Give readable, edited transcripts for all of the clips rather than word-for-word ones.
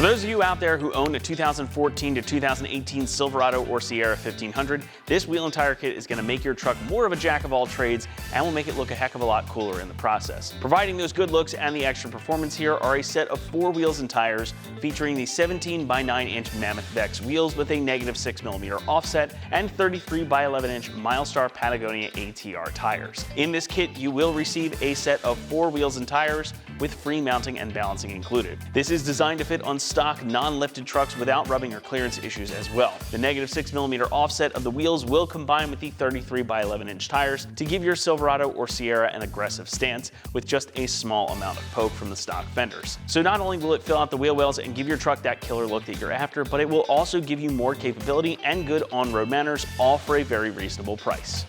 For those of you out there who own a 2014 to 2018 Silverado or Sierra 1500, this wheel and tire kit is going to make your truck more of a jack of all trades and will make it look a heck of a lot cooler in the process. Providing those good looks and the extra performance here are a set of 4 wheels and tires featuring the 17 by 9 inch Mammoth Vex wheels with a -6mm offset and 33 by 11 inch Milestar Patagonia AT tires. In this kit, you will receive a set of 4 wheels and tires with free mounting and balancing included. This is designed to fit on stock non-lifted trucks without rubbing or clearance issues as well. The -6mm offset of the wheels will combine with the 33 by 11 inch tires to give your Silverado or Sierra an aggressive stance with just a small amount of poke from the stock fenders. So not only will it fill out the wheel wells and give your truck that killer look that you're after, but it will also give you more capability and good on-road manners, all for a very reasonable price.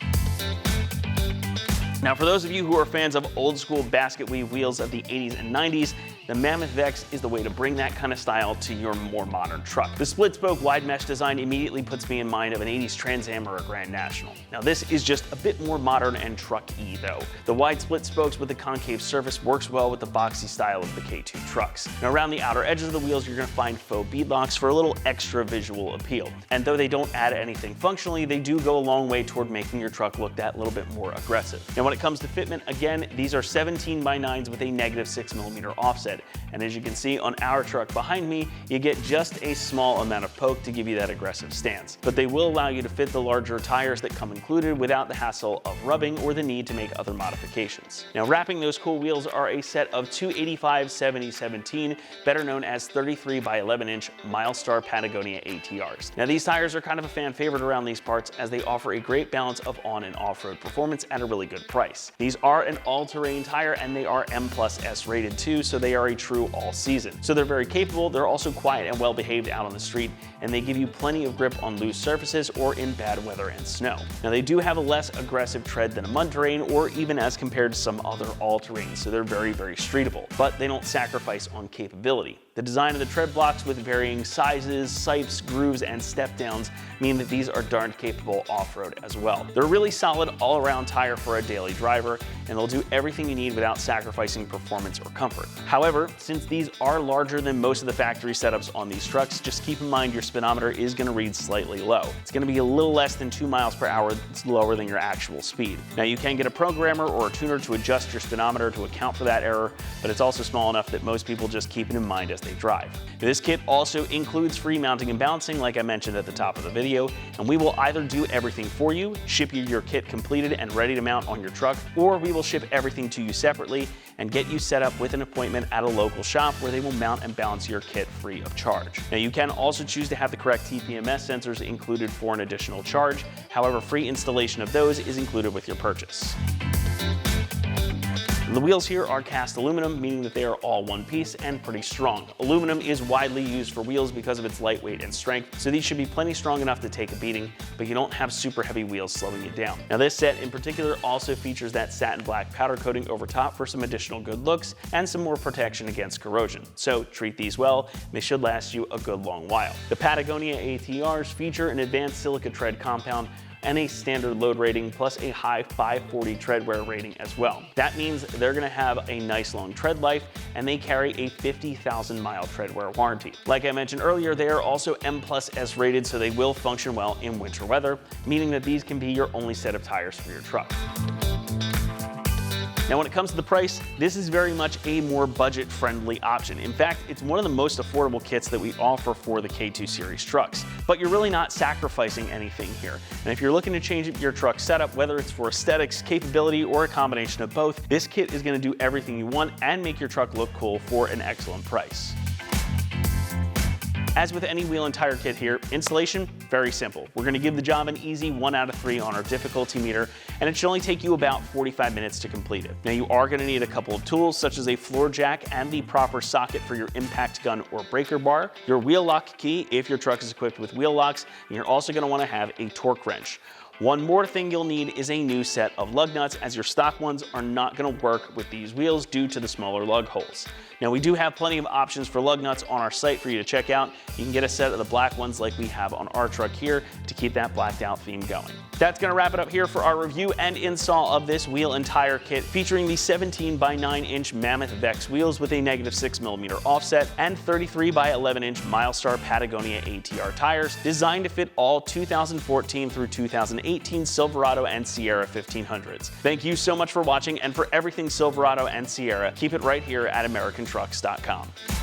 Now, for those of you who are fans of old school basket weave wheels of the 80s and 90s, the Mammoth Vex is the way to bring that kind of style to your more modern truck. The split spoke wide mesh design immediately puts me in mind of an 80s Trans Am or a Grand National. Now, this is just a bit more modern and truck-y though. The wide split spokes with the concave surface works well with the boxy style of the K2 trucks. Now, around the outer edges of the wheels, you're going to find faux bead locks for a little extra visual appeal. And though they don't add anything functionally, they do go a long way toward making your truck look that little bit more aggressive. Now, when it comes to fitment, again, these are 17 by 9s with a -6mm offset. And as you can see on our truck behind me, you get just a small amount of poke to give you that aggressive stance. But they will allow you to fit the larger tires that come included without the hassle of rubbing or the need to make other modifications. Now, wrapping those cool wheels are a set of 285/70/17, better known as 33 by 11 inch Milestar Patagonia ATRs. Now, these tires are kind of a fan favorite around these parts as they offer a great balance of on and off-road performance at a really good price. These are an all-terrain tire and they are M+S rated too, so they are a true all season. So they're very capable, they're also quiet and well behaved out on the street, and they give you plenty of grip on loose surfaces or in bad weather and snow. Now, they do have a less aggressive tread than a mud terrain or even as compared to some other all-terrains, so they're very, very streetable, but they don't sacrifice on capability. The design of the tread blocks with varying sizes, sipes, grooves, and step downs mean that these are darn capable off-road as well. They're a really solid all-around tire for a daily driver, and they'll do everything you need without sacrificing performance or comfort. However, since these are larger than most of the factory setups on these trucks, just keep in mind your speedometer is going to read slightly low. It's going to be a little less than 2 miles per hour. It's lower than your actual speed. Now, you can get a programmer or a tuner to adjust your speedometer to account for that error, but it's also small enough that most people just keep it in mind as they drive. This kit also includes free mounting and balancing, like I mentioned at the top of the video, and we will either do everything for you, ship you your kit completed and ready to mount on your truck, or we will ship everything to you separately and get you set up with an appointment at a local shop where they will mount and balance your kit free of charge. Now, you can also choose to have the correct TPMS sensors included for an additional charge. However, free installation of those is included with your purchase. The wheels here are cast aluminum, meaning that they are all one piece and pretty strong. Aluminum is widely used for wheels because of its lightweight and strength, so these should be plenty strong enough to take a beating, but you don't have super heavy wheels slowing you down. Now, this set in particular also features that satin black powder coating over top for some additional good looks and some more protection against corrosion. So treat these well, they should last you a good long while. The Patagonia ATRs feature an advanced silica tread compound and a standard load rating plus a high 540 tread wear rating as well. That means they're gonna have a nice long tread life and they carry a 50,000 mile tread wear warranty. Like I mentioned earlier, they are also M+S rated, so they will function well in winter weather, meaning that these can be your only set of tires for your truck. Now, when it comes to the price, this is very much a more budget-friendly option. In fact, it's one of the most affordable kits that we offer for the K2 series trucks. But you're really not sacrificing anything here. And if you're looking to change your truck setup, whether it's for aesthetics, capability, or a combination of both, this kit is going to do everything you want and make your truck look cool for an excellent price. As with any wheel and tire kit here, installation, very simple. We're going to give the job an easy 1 out of 3 on our difficulty meter, and it should only take you about 45 minutes to complete it. Now, you are going to need a couple of tools, such as a floor jack and the proper socket for your impact gun or breaker bar, your wheel lock key if your truck is equipped with wheel locks, and you're also going to want to have a torque wrench. One more thing you'll need is a new set of lug nuts, as your stock ones are not going to work with these wheels due to the smaller lug holes. Now we do have plenty of options for lug nuts on our site for you to check out. You can get a set of the black ones like we have on our truck here to keep that blacked out theme going. That's going to wrap it up here for our review and install of this wheel and tire kit featuring the 17 by 9 inch Mammoth Vex wheels with a -6mm offset and 33 by 11 inch Milestar Patagonia AT tires designed to fit all 2014 through 2018 Silverado and Sierra 1500s. Thank you so much for watching, and for everything Silverado and Sierra, keep it right here at AmericanTrucks.com.